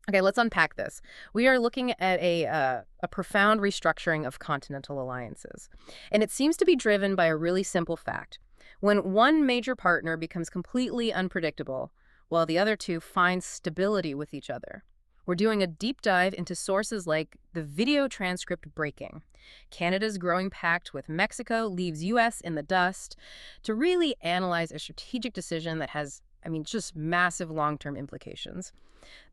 Okay, let's unpack this. We are looking at a profound restructuring of continental alliances. And it seems to be driven by a really simple fact. When one major partner becomes completely unpredictable, while the other two find stability with each other. We're doing a deep dive into sources like the video transcript breaking. Canada's growing pact with Mexico leaves U.S. in the dust to really analyze a strategic decision that has, just massive long-term implications.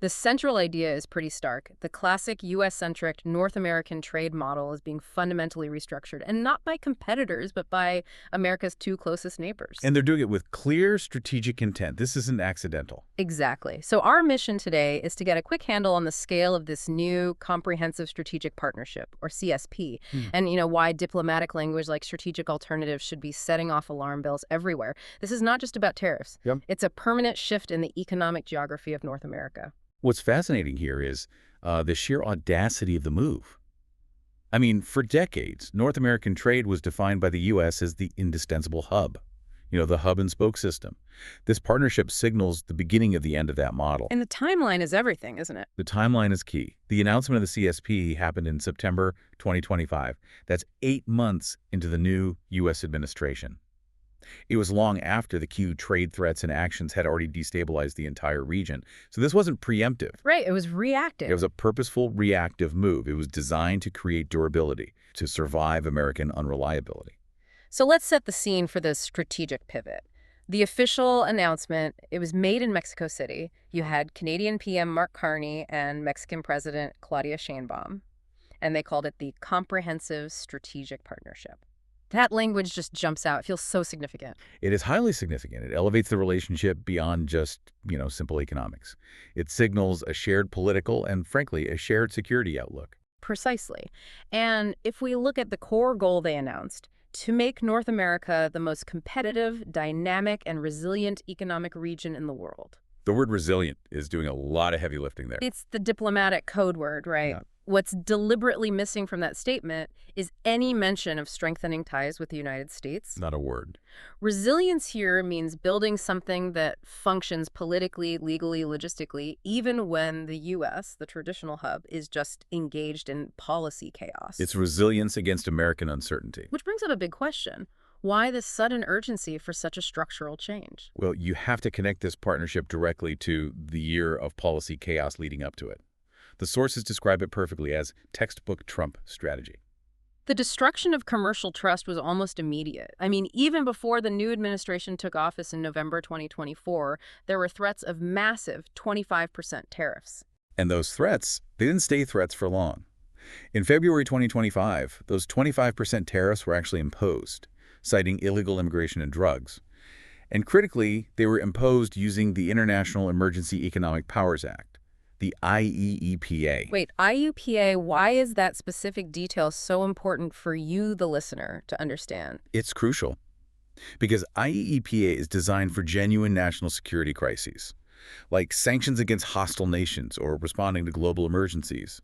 The central idea is pretty stark. The classic US-centric North American trade model is being fundamentally restructured, and not by competitors, but by America's two closest neighbors. And they're doing it with clear strategic intent. This isn't accidental. Exactly. So our mission today is to get a quick handle on the scale of this new Comprehensive Strategic Partnership, or CSP, and why diplomatic language like strategic alternatives should be setting off alarm bells everywhere. This is not just about tariffs. Yep. It's a permanent shift in the economic geography of North America. What's fascinating here is the sheer audacity of the move. For decades, North American trade was defined by the U.S. as the indispensable hub, the hub and spoke system. This partnership signals the beginning of the end of that model. And the timeline is everything, isn't it? The timeline is key. The announcement of the CSP happened in September 2025. That's 8 months into the new U.S. administration. It was long after the key trade threats and actions had already destabilized the entire region. So this wasn't preemptive. Right, it was reactive. It was a purposeful, reactive move. It was designed to create durability, to survive American unreliability. So let's set the scene for this strategic pivot. The official announcement, it was made in Mexico City. You had Canadian PM Mark Carney and Mexican President Claudia Sheinbaum, and they called it the Comprehensive Strategic Partnership. That language just jumps out. It feels so significant. It is highly significant. It elevates the relationship beyond just, simple economics. It signals a shared political and, frankly, a shared security outlook. Precisely. And if we look at the core goal they announced, to make North America the most competitive, dynamic, and resilient economic region in the world. The word resilient is doing a lot of heavy lifting there. It's the diplomatic code word, right? Yeah. What's deliberately missing from that statement is any mention of strengthening ties with the United States. Not a word. Resilience here means building something that functions politically, legally, logistically, even when the U.S., the traditional hub, is just engaged in policy chaos. It's resilience against American uncertainty. Which brings up a big question. Why this sudden urgency for such a structural change? Well, you have to connect this partnership directly to the year of policy chaos leading up to it. The sources describe it perfectly as textbook Trump strategy. The destruction of commercial trust was almost immediate. Even before the new administration took office in November 2024, there were threats of massive 25% tariffs. And those threats, they didn't stay threats for long. In February 2025, those 25% tariffs were actually imposed, citing illegal immigration and drugs. And critically, they were imposed using the International Emergency Economic Powers Act, the IEEPA. Wait, IEEPA, why is that specific detail so important for you, the listener, to understand? It's crucial because IEEPA is designed for genuine national security crises, like sanctions against hostile nations or responding to global emergencies.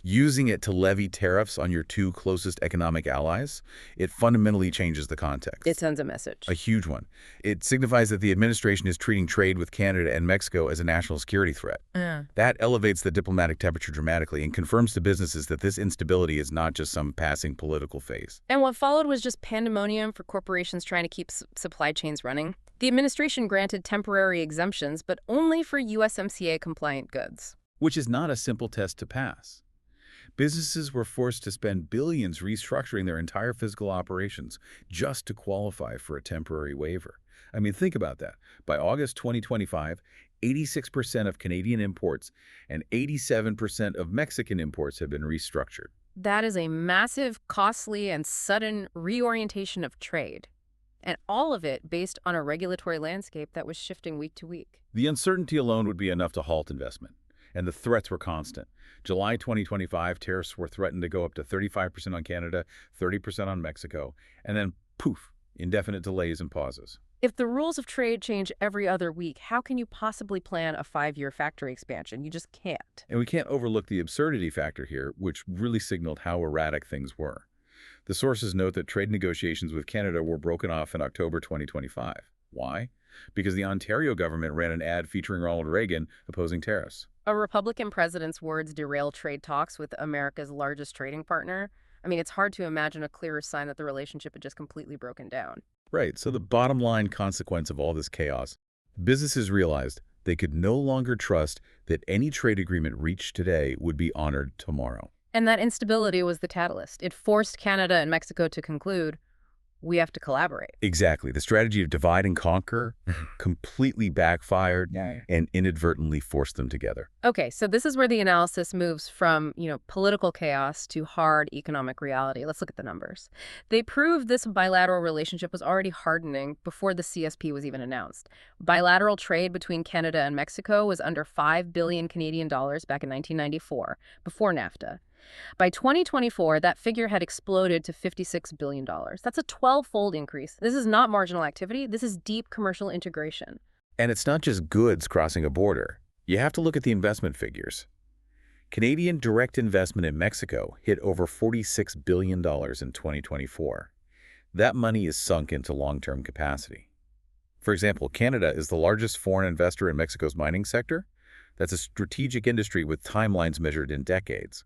Using it to levy tariffs on your two closest economic allies, it fundamentally changes the context. It sends a message. A huge one. It signifies that the administration is treating trade with Canada and Mexico as a national security threat. That elevates the diplomatic temperature dramatically and confirms to businesses that this instability is not just some passing political phase. And what followed was just pandemonium for corporations trying to keep supply chains running. The administration granted temporary exemptions, but only for USMCA-compliant goods. Which is not a simple test to pass. Businesses were forced to spend billions restructuring their entire physical operations just to qualify for a temporary waiver. Think about that. By August 2025, 86% of Canadian imports and 87% of Mexican imports have been restructured. That is a massive, costly, and sudden reorientation of trade. And all of it based on a regulatory landscape that was shifting week to week. The uncertainty alone would be enough to halt investment. And the threats were constant. July 2025, tariffs were threatened to go up to 35% on Canada, 30% on Mexico, and then poof, indefinite delays and pauses. If the rules of trade change every other week, how can you possibly plan a 5-year factory expansion? You just can't. And we can't overlook the absurdity factor here, which really signaled how erratic things were. The sources note that trade negotiations with Canada were broken off in October 2025. Why? because the Ontario government ran an ad featuring Ronald Reagan opposing tariffs. A Republican president's words derail trade talks with America's largest trading partner. I mean, it's hard to imagine a clearer sign that the relationship had just completely broken down. Right, so the bottom line consequence of all this chaos, businesses realized they could no longer trust that any trade agreement reached today would be honored tomorrow. And that instability was the catalyst. It forced Canada and Mexico to conclude, we have to collaborate. Exactly. The strategy of divide and conquer completely backfired and inadvertently forced them together. Okay, so this is where the analysis moves from, political chaos to hard economic reality. Let's look at the numbers. They proved this bilateral relationship was already hardening before the CSP was even announced. Bilateral trade between Canada and Mexico was under 5 billion Canadian dollars back in 1994, before NAFTA. By 2024, that figure had exploded to $56 billion. That's a 12-fold increase. This is not marginal activity. This is deep commercial integration. And it's not just goods crossing a border. You have to look at the investment figures. Canadian direct investment in Mexico hit over $46 billion in 2024. That money is sunk into long-term capacity. For example, Canada is the largest foreign investor in Mexico's mining sector. That's a strategic industry with timelines measured in decades.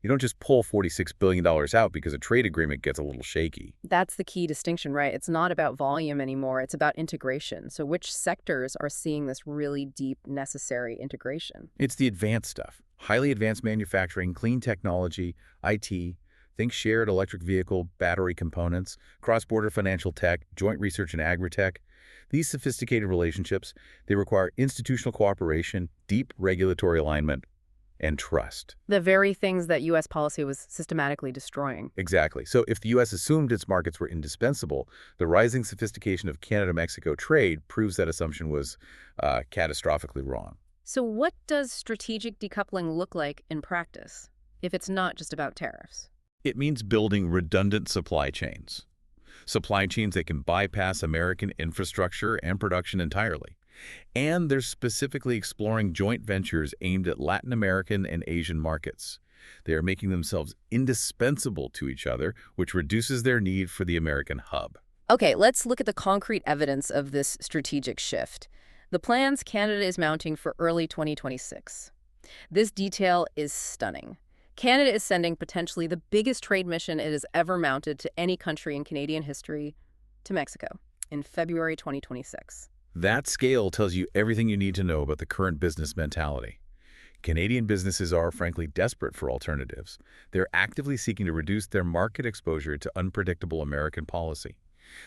You don't just pull $46 billion out because a trade agreement gets a little shaky. That's the key distinction, right? It's not about volume anymore. It's about integration. So which sectors are seeing this really deep, necessary integration? It's the advanced stuff. Highly advanced manufacturing, clean technology, IT, think shared electric vehicle, battery components, cross-border financial tech, joint research and agri-tech. These sophisticated relationships, they require institutional cooperation, deep regulatory alignment, and trust. The very things that U.S. policy was systematically destroying. Exactly. So if the U.S. assumed its markets were indispensable, the rising sophistication of Canada-Mexico trade proves that assumption was catastrophically wrong. So what does strategic decoupling look like in practice, if it's not just about tariffs? It means building redundant supply chains. Supply chains that can bypass American infrastructure and production entirely. And they're specifically exploring joint ventures aimed at Latin American and Asian markets. They are making themselves indispensable to each other, which reduces their need for the American hub. Okay, let's look at the concrete evidence of this strategic shift. The plans Canada is mounting for early 2026. This detail is stunning. Canada is sending potentially the biggest trade mission it has ever mounted to any country in Canadian history to Mexico in February 2026. That scale tells you everything you need to know about the current business mentality. Canadian businesses are, frankly, desperate for alternatives. They're actively seeking to reduce their market exposure to unpredictable American policy.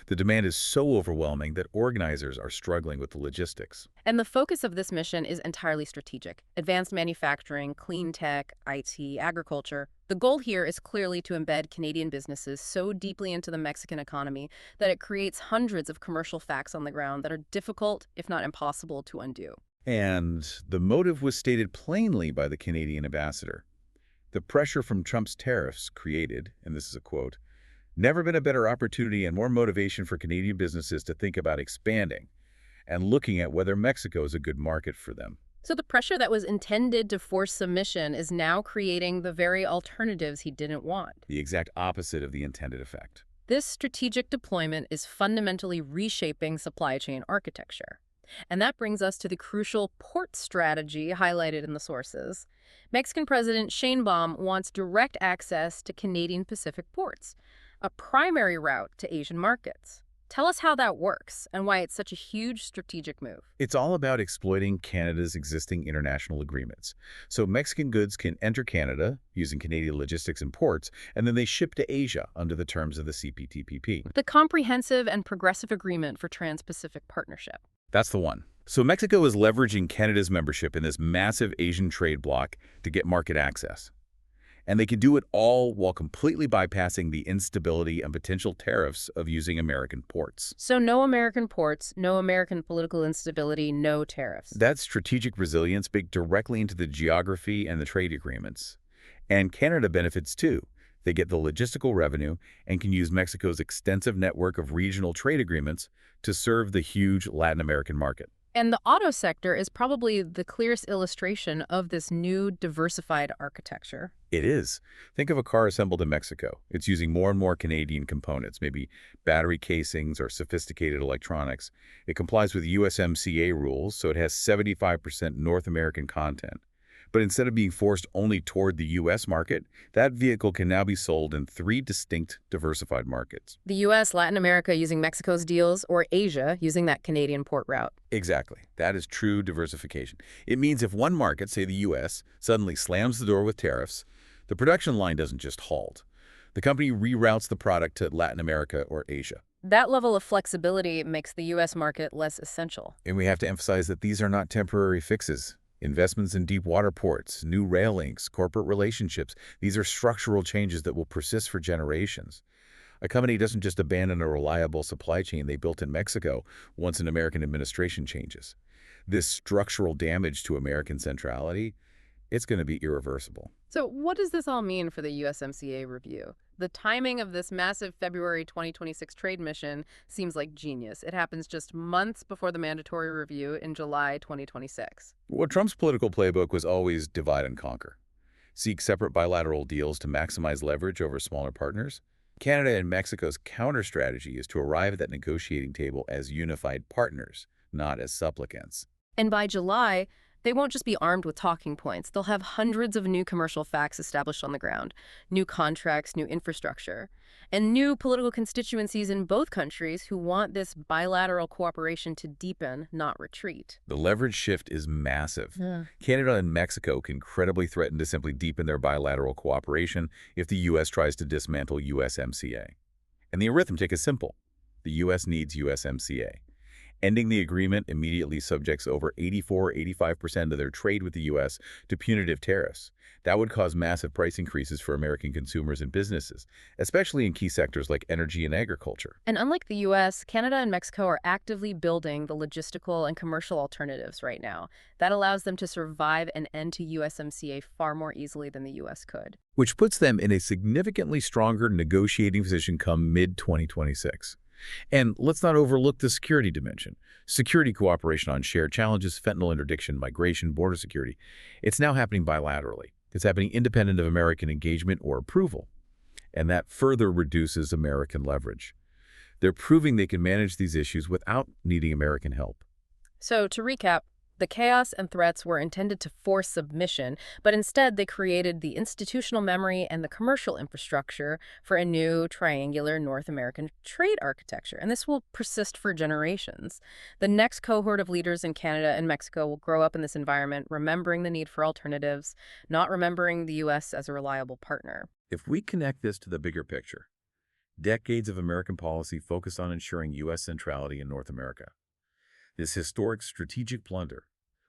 The demand is so overwhelming that organizers are struggling with the logistics. And the focus of this mission is entirely strategic. Advanced manufacturing, clean tech, IT, agriculture. The goal here is clearly to embed Canadian businesses so deeply into the Mexican economy that it creates hundreds of commercial facts on the ground that are difficult, if not impossible, to undo. And the motive was stated plainly by the Canadian ambassador. The pressure from Trump's tariffs created, and this is a quote, "Never been a better opportunity and more motivation for Canadian businesses to think about expanding and looking at whether Mexico is a good market for them." So the pressure that was intended to force submission is now creating the very alternatives he didn't want. The exact opposite of the intended effect. This strategic deployment is fundamentally reshaping supply chain architecture. And that brings us to the crucial port strategy highlighted in the sources. Mexican President Sheinbaum wants direct access to Canadian Pacific ports, a primary route to Asian markets. Tell us how that works and why it's such a huge strategic move. It's all about exploiting Canada's existing international agreements. So Mexican goods can enter Canada using Canadian logistics and ports, and then they ship to Asia under the terms of the CPTPP. The Comprehensive and Progressive Agreement for Trans-Pacific Partnership. That's the one. So Mexico is leveraging Canada's membership in this massive Asian trade bloc to get market access. And they can do it all while completely bypassing the instability and potential tariffs of using American ports. So no American ports, no American political instability, no tariffs. That strategic resilience baked directly into the geography and the trade agreements. And Canada benefits too. They get the logistical revenue and can use Mexico's extensive network of regional trade agreements to serve the huge Latin American market. And the auto sector is probably the clearest illustration of this new diversified architecture. It is. Think of a car assembled in Mexico. It's using more and more Canadian components, maybe battery casings or sophisticated electronics. It complies with USMCA rules, so it has 75% North American content. But instead of being forced only toward the U.S. market, that vehicle can now be sold in three distinct diversified markets. The US, Latin America using Mexico's deals, or Asia using that Canadian port route. Exactly. That is true diversification. It means if one market, say the U.S., suddenly slams the door with tariffs, the production line doesn't just halt. The company reroutes the product to Latin America or Asia. That level of flexibility makes the US market less essential. And we have to emphasize that these are not temporary fixes. Investments in deep water ports, new rail links, corporate relationships, these are structural changes that will persist for generations. A company doesn't just abandon a reliable supply chain they built in Mexico once an American administration changes. This structural damage to American centrality, it's going to be irreversible. So what does this all mean for the USMCA review? The timing of this massive February 2026 trade mission seems like genius. It happens just months before the mandatory review in July 2026. Well, Trump's political playbook was always divide and conquer. Seek separate bilateral deals to maximize leverage over smaller partners. Canada and Mexico's counter-strategy is to arrive at that negotiating table as unified partners, not as supplicants. And by July, they won't just be armed with talking points. They'll have hundreds of new commercial facts established on the ground, new contracts, new infrastructure, and new political constituencies in both countries who want this bilateral cooperation to deepen, not retreat. The leverage shift is massive. Yeah. Canada and Mexico can credibly threaten to simply deepen their bilateral cooperation if the U.S. tries to dismantle USMCA. And the arithmetic is simple. The U.S. needs USMCA. Ending the agreement immediately subjects over 85% of their trade with the U.S. to punitive tariffs. That would cause massive price increases for American consumers and businesses, especially in key sectors like energy and agriculture. And unlike the US, Canada and Mexico are actively building the logistical and commercial alternatives right now. That allows them to survive an end to USMCA far more easily than the US could. Which puts them in a significantly stronger negotiating position come mid-2026. And let's not overlook the security dimension. Security cooperation on shared challenges, fentanyl interdiction, migration, border security. It's now happening bilaterally. It's happening independent of American engagement or approval. And that further reduces American leverage. They're proving they can manage these issues without needing American help. So to recap, the chaos and threats were intended to force submission, but instead they created the institutional memory and the commercial infrastructure for a new triangular North American trade architecture, and this will persist for generations. The next cohort of leaders in Canada and Mexico will grow up in this environment, remembering the need for alternatives, not remembering the U.S. as a reliable partner. If we connect this to the bigger picture, decades of American policy focused on ensuring U.S. centrality in North America. This historic strategic blunder,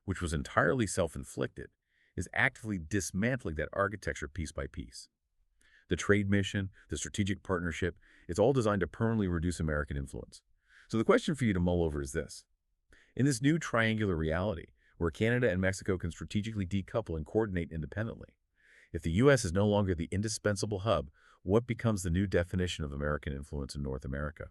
which was entirely self-inflicted, is actively dismantling that architecture piece by piece. The trade mission, the strategic partnership, it's all designed to permanently reduce American influence. So the question for you to mull over is this. In this new triangular reality, where Canada and Mexico can strategically decouple and coordinate independently, if the U.S. is no longer the indispensable hub, what becomes the new definition of American influence in North America?